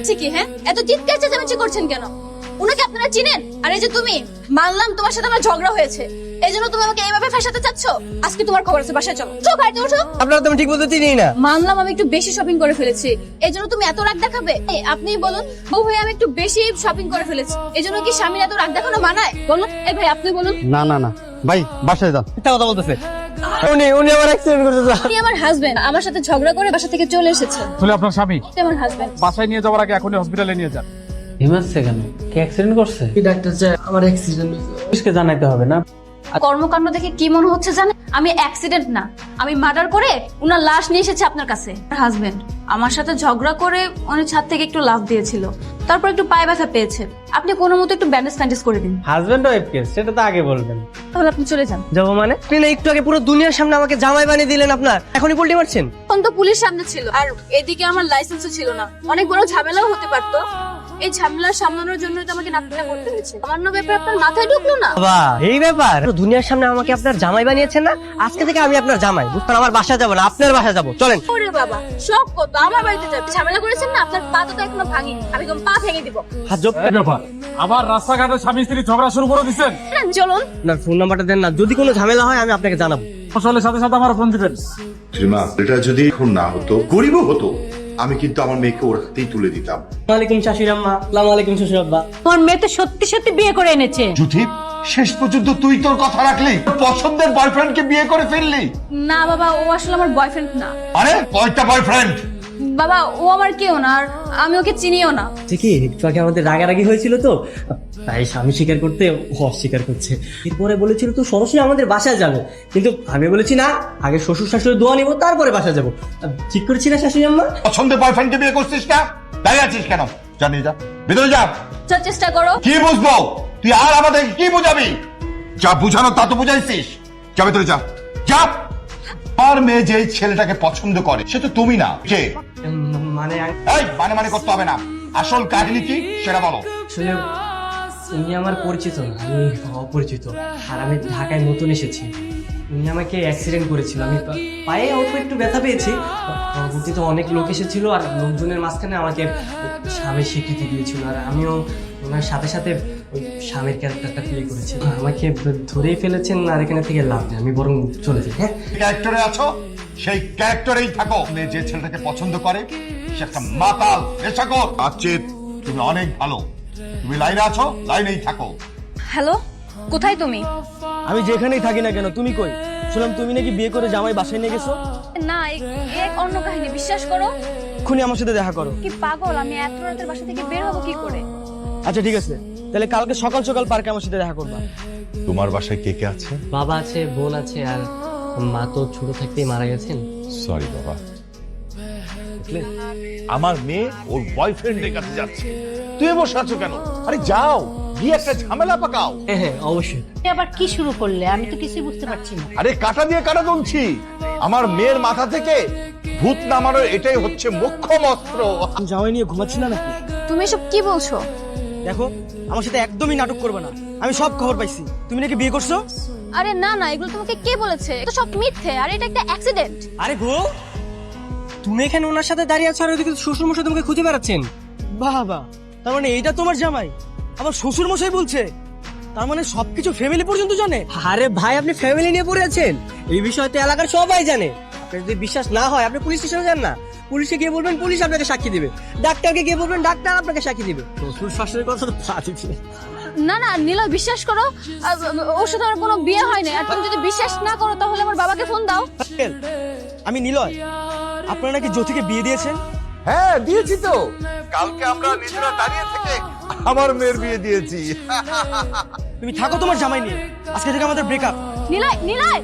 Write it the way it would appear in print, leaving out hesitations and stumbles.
ঠিকই, হ্যাঁ এত চিৎকার চেঁচামেচি করছেন কেন? উনাকে আপনারা চিনেন? আর এই যে তুমি, মানলাম তোমার সাথে আমার ঝগড়া হয়েছে, এই জন্য তুমি আমাকে এইভাবে ফাঁসাতে চাচ্ছ। আজকে তোমার খবর আছে, বাসায় চলো। চলো গাড়িতে ওঠো। আপনারা তো আমি ঠিক মতো চিনি না। মানলাম আমি একটু বেশি শপিং করে ফেলেছি, এই জন্য তুমি এত রাগ দেখাবে? আপনি বলুন, বউ ভাই আমি একটু বেশি শপিং করে ফেলেছি, এই জন্য কি স্বামীর এত রাগ দেখানো মানায়? বলুন এই ভাই, আপনি বলুন। না না না ভাই, বাসায় যান। মিথ্যা কথা বলতেছে। উনি আমার অ্যাক্সিডেন্ট করেছে। আপনি আমার হাজবেন্ড, আমার সাথে ঝগড়া করে বাসা থেকে চলে এসেছে। তাহলে আপনার স্বামী আমার হাজবেন্ড। বাসায় নিয়ে যাওয়ার আগে এখনই হসপিটালে নিয়ে যান। হিমাচ্ছে কেন? কি অ্যাক্সিডেন্ট করছে? কি ডাক্তার চাই আমার অ্যাক্সিডেন্ট হয়েছে। পুলিশকে জানাইতে হবে না? কর্মকাণ্ড দেখে কি মনে হচ্ছে জানেন? আমি অ্যাক্সিডেন্ট না, আমি মার্ডার করে উনার লাশ নিয়ে এসেছি আপনার কাছে। হাজবেন্ড আমার সাথে ঝগড়া করে উনি ছাদ থেকে একটু লাফ দিয়েছিল, তারপর একটু পায়ে ব্যথা পেয়েছে। আপনি কোনো মতো একটু ব্যান্ডেজ করে দিন। হাজবেন্ড ওয়াইফ কেস, সেটা তো আগে বলবেন। তাহলে আপনি চলে যান। যাবো মানে? আপনি না একটু আগে পুরো দুনিয়ার সামনে আমাকে জামাই বানিয়ে দিলেন, আপনার এখনই পল্টি মারছেন। তখন তো পুলিশ সামনে ছিল, আর এদিকে আমার লাইসেন্সও ছিল না, অনেক বড় ঝামেলাও হতে পারতো। এই ঝামেলা সামলানোর জন্য তো আমাকে নাটকটা করতে হয়েছে। সামান্য ব্যাপার আপনার মাথায় ঢুকলো না? বাবা এই ব্যাপার? পুরো দুনিয়ার সামনে আমাকে আপনার জামাই বানিয়েছেন না? আজকে থেকে আমি আপনার জামাই, বুঝতেন? আমার বাসা যাবো না, আপনার বাসা যাবো। চলেন। ওরে বাবা, সব কত আমার বাড়িতে যাবে। ঝামেলা করেছেন না, আপনার পা তো এখনো ভাঙিনি, আমি একদম পা ভেঙে দিব। হাত জোপ। এই ব্যাপার, আবার রাস্তাঘাটে স্বামী স্ত্রী ঝগড়া শুরু করে দিচ্ছেন। চলুন। আপনার ফোন নাম্বারটা দেন না, যদি কোনো ঝামেলা হয় আমি আপনাকে জানাবো। ফসলের সাথে সাথে আমার ফোন দিবেন। শ্রীমা, এটা যদি এখন না হতো, গরিবও হতো, আমি কিন্তু আমার মেয়েকে ওর হাতেই তুলে দিতাম। ওয়ালাইকুম শাশুড়ি আম্মা। আসসালামু আলাইকুম শ্বশুর আব্বা। তোমার মেয়ে তো সত্যি সত্যি বিয়ে করে এনেছে। জুথি, শেষ পর্যন্ত তুই তোর কথা রাখলি, পছন্দের বয়ফ্রেন্ডকে বিয়ে করে ফেললি। না বাবা, ও আসলে আমার বয়ফ্রেন্ড না। আরে কয়টা বয়ফ্রেন্ড? বাবা ও আমার কেউ না, আর আমি ওকে চিনিও না। ঠিকই, একটু আগে আমাদের রাগারাগি হয়েছিল তো, তাই স্বামী স্বীকার করতে ও অস্বীকার করছে। এরপরে বলেছিল তো সরাসরি আমাদের বাসায় যাবে, কিন্তু আমি বলেছি না, আগে শ্বশুর শাশুড়ি দোয়া নিবো, তারপরে বাসা যাবো। ঠিক করেছি না শাশুড়ি আম্মা? পছন্দের বয়ফ্রেন্ডকে বিয়ে করছিস না? দাঁড়িয়ে আছিস কেন? জানিয়ে যা, ভিতরে যা। চেষ্টা করো। কি বুঝবো? তুই আর আমাদের কি বুঝাবি? যা বুঝানো তা তো বুঝাইছিস। যা ভিতরে যা, যা। আর মেয়ে যে ছেলেটাকে পছন্দ করে সে তো তুমি না। কে? মানে এই মানে করতে হবে না, আসল কাহিনী কি সেটা বলো। আসলে উনি আমার পরিচিত না, আমি অপরিচিত, আর আমি ঢাকায় নতুন এসেছি। উনি আমাকে অ্যাক্সিডেন্ট করেছিল, আমি পায়ে অল্প একটু ব্যথা পেয়েছি। পরবর্তীতে অনেক লোক এসেছিল, আর লোকজনের মাঝখানে আমাকে স্বামীর স্বীকৃতি দিয়েছিল, আর আমিও ওনার সাথে সাথে ওই স্বামীর ক্যারেক্টারটা প্লে করেছি। আমাকে ধরেই ফেলেছেন, আর এখানে থেকে লাভ নেই, আমি বরং চলে যাই। হ্যাঁ, ক্যারেক্টারে আছো, সেই ক্যারেক্টারেই থাকো। মেয়ে যে ছেলেটাকে পছন্দ করে সে একটা মাতাল নেশাখোর। আচ্ছা, তুমি অনেক ভালো, তুমি লাইনে আছো, লাইনেই থাকো। হ্যালো, কোথায় তুমি? আমি যেখানেই থাকি না কেন, তুমি কই? শুনলাম তুমি নাকি বিয়ে করে জামাই বাসায় নিয়ে গেছো। না, এক অন্য কাহিনী, বিশ্বাস করো। এক্ষুনি আমার সাথে দেখা করো। কি পাগল, আমি এত রাতের বাসা থেকে বের হবো কি করে? আচ্ছা ঠিক আছে, তাহলে কালকে সকাল সকাল পার্কে আমার সাথে দেখা করবা। তোমার বাসায় কে কে আছে? বাবা আছে, বোন আছে, আর মা তো ছোট থাকতেই মারা গেছেন। সরি বাবা। আমার মেয়ে ওর বয়ফ্রেন্ডের কাছে যাচ্ছে, তুই বসে আছো কেন? আরে যাও, গিয়ে একটা ঝামেলা পাকাও। হ্যাঁ হ্যাঁ অবশ্যই। আবার কি শুরু করলে? আমি তো কিছুই বুঝতে পারছি না। আরে কাটা দিয়ে কাটা দুনছি। আমার মেয়ের মাথা থেকে ভূত নামানোর এটাই হচ্ছে মোক্ষম অস্ত্র। জামাই নিয়ে ঘুমাচ্ছি না নাকি? তুমি এসব কি বলছো? দেখো, আমার সাথে একদমই নাটক করবে না, আমি সব খবর পাইছি। তুমি নাকি বিয়ে করছো। আরে না না, এগুলো তোমাকে কে বলেছে? এটা সব মিথ্যে, আর এটা একটা অ্যাক্সিডেন্ট। আরে গো, তুমি এখানে ওনার সাথে দাঁড়িয়ে আছো, আর ওদিকে শ্বশুর মশাই তোমাকে খুঁজে বেড়াচ্ছেন। বাবা, তার মানে এইটা তোমার জামাই? আবার শ্বশুর মশাই বলছে, তার মানে সবকিছু ফ্যামিলি পর্যন্ত জানে? আরে ভাই, আপনি ফ্যামিলি নিয়ে পড়ে আছেন, এই বিষয়তে এলাকার সবাই জানে। আপনার যদি বিশ্বাস না হয়, আপনি পুলিশ স্টেশনে যান না, পুলিশে গিয়ে বলবেন, পুলিশ আপনাকে সাক্ষী দিবে। ডাক্তারকে গিয়ে বলবেন, ডাক্তার আপনাকে সাক্ষী দিবে। শ্বশুর শাশুড়ির কথা তো বাদ দিচ্ছে। না না নিলয়, বিশ্বাস করো, ওর সাথে আমার কোনো বিয়ে হয়নি। আর তুমি যদি বিশ্বাস না করো তাহলে আমার বাবাকে ফোন দাও। আমি নিলয়, আপনারা নাকি জ্যোতিকে বিয়ে দিয়েছেন? হ্যাঁ দিয়েছি তো, কালকে আমরা নিজেরা দাঁড়িয়ে থেকে আমার মেয়ের বিয়ে দিয়েছি। তুমি থাকো তোমার জামাই নিয়ে, আজকে থেকে আমাদের ব্রেকআপ। নিলয়, নিলয়।